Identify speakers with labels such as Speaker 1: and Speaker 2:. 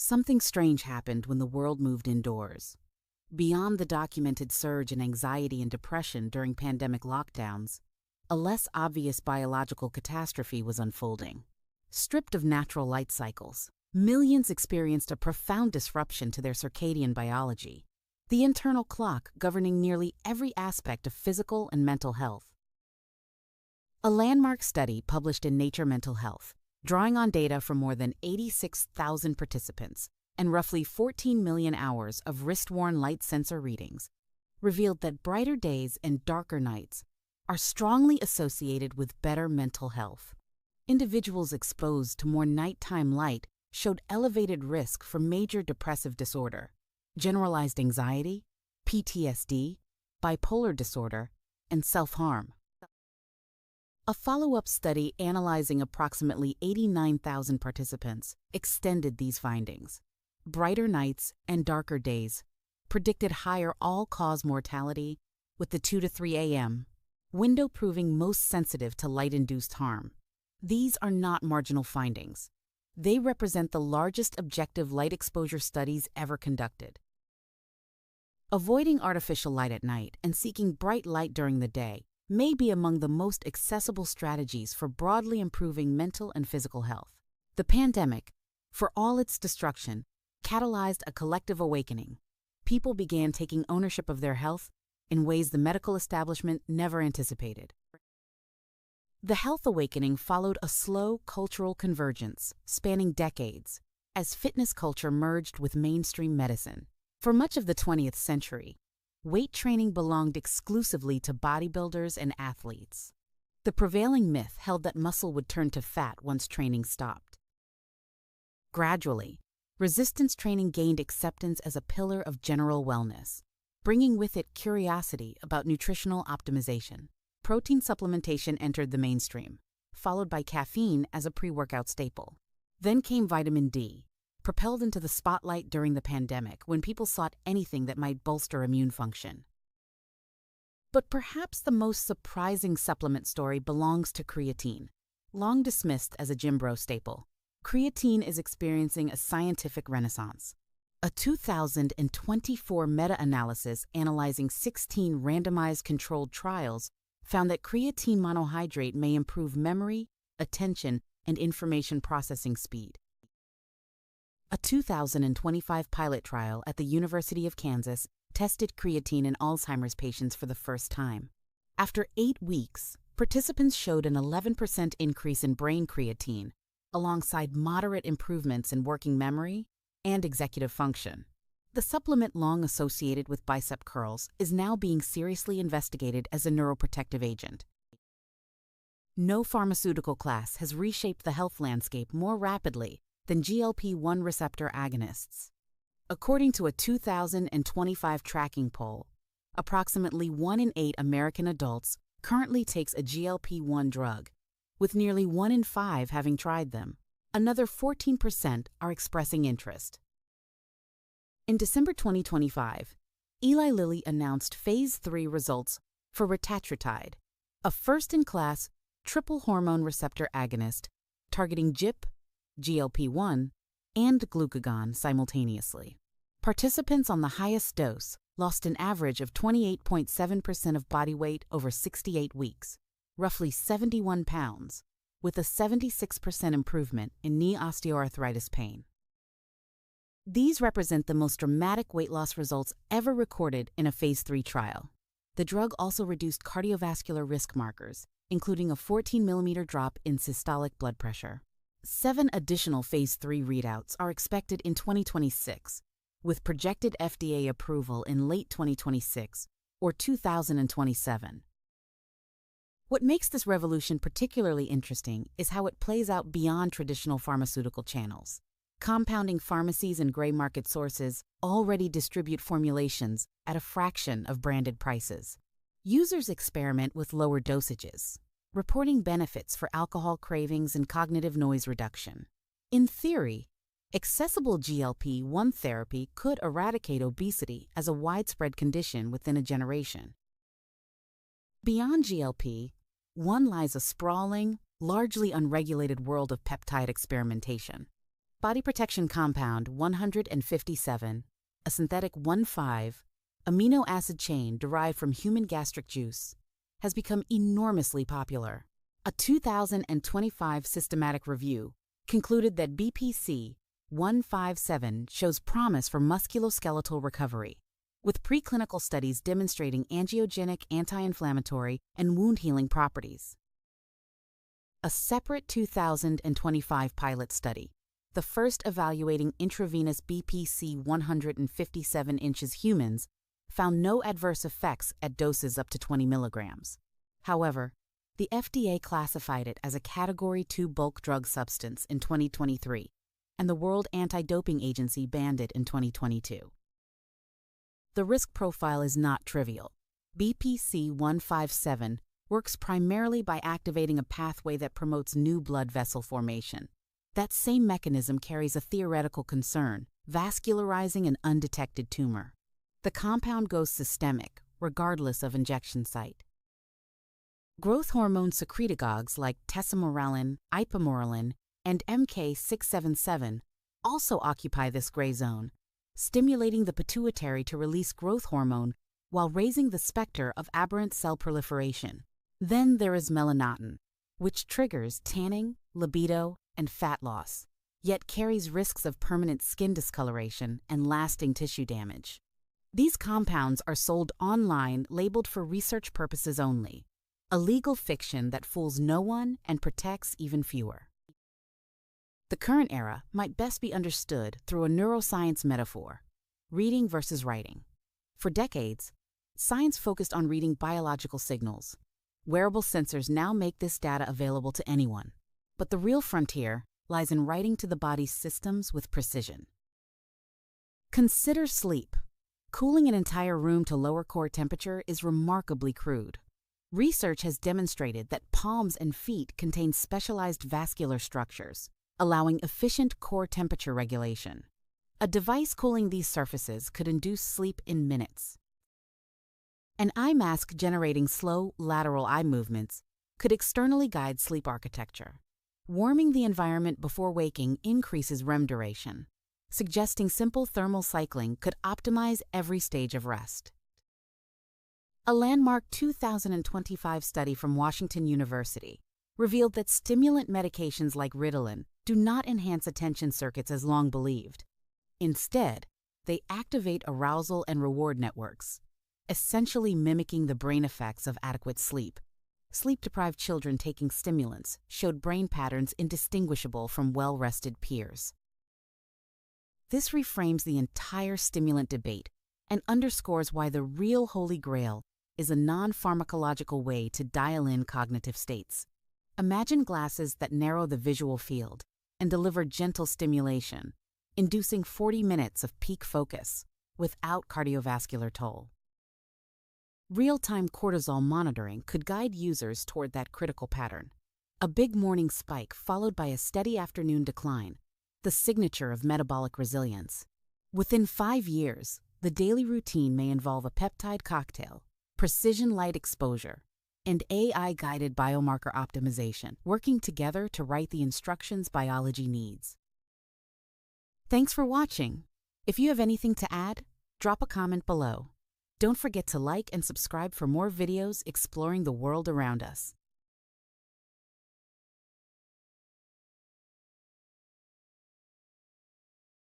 Speaker 1: Something strange happened when the world moved indoors. Beyond the documented surge in anxiety and depression during pandemic lockdowns, a less obvious biological catastrophe was unfolding. Stripped of natural light cycles, millions experienced a profound disruption to their circadian biology, the internal clock governing nearly every aspect of physical and mental health. A landmark study published in Nature Mental Health, drawing on data from more than 86,000 participants and roughly 14 million hours of wrist-worn light sensor readings, revealed that brighter days and darker nights are strongly associated with better mental health. Individuals exposed to more nighttime light showed elevated risk for major depressive disorder, generalized anxiety, PTSD, bipolar disorder, and self-harm. A follow-up study analyzing approximately 89,000 participants extended these findings. Brighter nights and darker days predicted higher all-cause mortality, with the 2 to 3 a.m. window proving most sensitive to light-induced harm. These are not marginal findings. They represent the largest objective light exposure studies ever conducted. Avoiding artificial light at night and seeking bright light during the day may be among the most accessible strategies for broadly improving mental and physical health. The pandemic, for all its destruction, catalyzed a collective awakening. People began taking ownership of their health in ways the medical establishment never anticipated. The health awakening followed a slow cultural convergence spanning decades as fitness culture merged with mainstream medicine. For much of the 20th century, weight training belonged exclusively to bodybuilders and athletes. The prevailing myth held that muscle would turn to fat once training stopped. Gradually, resistance training gained acceptance as a pillar of general wellness, bringing with it curiosity about nutritional optimization. Protein supplementation entered the mainstream, followed by caffeine as a pre-workout staple. Then came vitamin D, propelled into the spotlight during the pandemic when people sought anything that might bolster immune function. But perhaps the most surprising supplement story belongs to creatine. Long dismissed as a gym bro staple, creatine is experiencing a scientific renaissance. A 2024 meta-analysis analyzing 16 randomized controlled trials found that creatine monohydrate may improve memory, attention, and information processing speed. A 2025 pilot trial at the University of Kansas tested creatine in Alzheimer's patients for the first time. After 8 weeks, participants showed an 11% increase in brain creatine, alongside moderate improvements in working memory and executive function. The supplement, long associated with bicep curls, is now being seriously investigated as a neuroprotective agent. No pharmaceutical class has reshaped the health landscape more rapidly than GLP-1 receptor agonists. According to a 2025 tracking poll, approximately 1 in 8 American adults currently takes a GLP-1 drug, with nearly 1 in 5 having tried them. Another 14% are expressing interest. In December 2025, Eli Lilly announced Phase 3 results for retatrutide, a first-in-class triple hormone receptor agonist targeting GIP, GLP-1, and glucagon simultaneously. Participants on the highest dose lost an average of 28.7% of body weight over 68 weeks, roughly 71 pounds, with a 76% improvement in knee osteoarthritis pain. These represent the most dramatic weight loss results ever recorded in a Phase 3 trial. The drug also reduced cardiovascular risk markers, including a 14mm drop in systolic blood pressure. 7 additional Phase 3 readouts are expected in 2026, with projected FDA approval in late 2026 or 2027. What makes this revolution particularly interesting is how it plays out beyond traditional pharmaceutical channels. Compounding pharmacies and gray market sources already distribute formulations at a fraction of branded prices. Users experiment with lower dosages, reporting benefits for alcohol cravings and cognitive noise reduction. In theory, accessible GLP-1 therapy could eradicate obesity as a widespread condition within a generation. Beyond GLP-1 lies a sprawling, largely unregulated world of peptide experimentation. Body protection compound 157, a synthetic 1,5 amino acid chain derived from human gastric juice, has become enormously popular. A 2025 systematic review concluded that BPC 157 shows promise for musculoskeletal recovery, with preclinical studies demonstrating angiogenic, anti-inflammatory, and wound-healing properties. A separate 2025 pilot study, the first evaluating intravenous BPC 157 inches humans, found no adverse effects at doses up to 20 milligrams. However, the FDA classified it as a Category 2 bulk drug substance in 2023, and the World Anti-Doping Agency banned it in 2022. The risk profile is not trivial. BPC 157 works primarily by activating a pathway that promotes new blood vessel formation. That same mechanism carries a theoretical concern, vascularizing an undetected tumor. The compound goes systemic, regardless of injection site. Growth hormone secretagogues like tesamorelin, ipamorelin, and MK677 also occupy this gray zone, stimulating the pituitary to release growth hormone while raising the specter of aberrant cell proliferation. Then there is melanotin, which triggers tanning, libido, and fat loss, yet carries risks of permanent skin discoloration and lasting tissue damage. These compounds are sold online labeled for research purposes only, a legal fiction that fools no one and protects even fewer. The current era might best be understood through a neuroscience metaphor: reading versus writing. For decades, science focused on reading biological signals. Wearable sensors now make this data available to anyone. But the real frontier lies in writing to the body's systems with precision. Consider sleep. Cooling an entire room to lower core temperature is remarkably crude. Research has demonstrated that palms and feet contain specialized vascular structures, allowing efficient core temperature regulation. A device cooling these surfaces could induce sleep in minutes. An eye mask generating slow lateral eye movements could externally guide sleep architecture. Warming the environment before waking increases REM duration, suggesting simple thermal cycling could optimize every stage of rest. A landmark 2025 study from Washington University revealed that stimulant medications like Ritalin do not enhance attention circuits as long believed. Instead, they activate arousal and reward networks, essentially mimicking the brain effects of adequate sleep. Sleep-deprived children taking stimulants showed brain patterns indistinguishable from well-rested peers. This reframes the entire stimulant debate and underscores why the real holy grail is a non-pharmacological way to dial in cognitive states. Imagine glasses that narrow the visual field and deliver gentle stimulation, inducing 40 minutes of peak focus without cardiovascular toll. Real-time cortisol monitoring could guide users toward that critical pattern. A big morning spike followed by a steady afternoon decline, the signature of metabolic resilience. Within 5 years, the daily routine may involve a peptide cocktail, precision light exposure, and AI-guided biomarker optimization, working together to write the instructions biology needs. Thanks for watching. If you have anything to add, drop a comment below. Don't forget to like and subscribe for more videos exploring the world around us.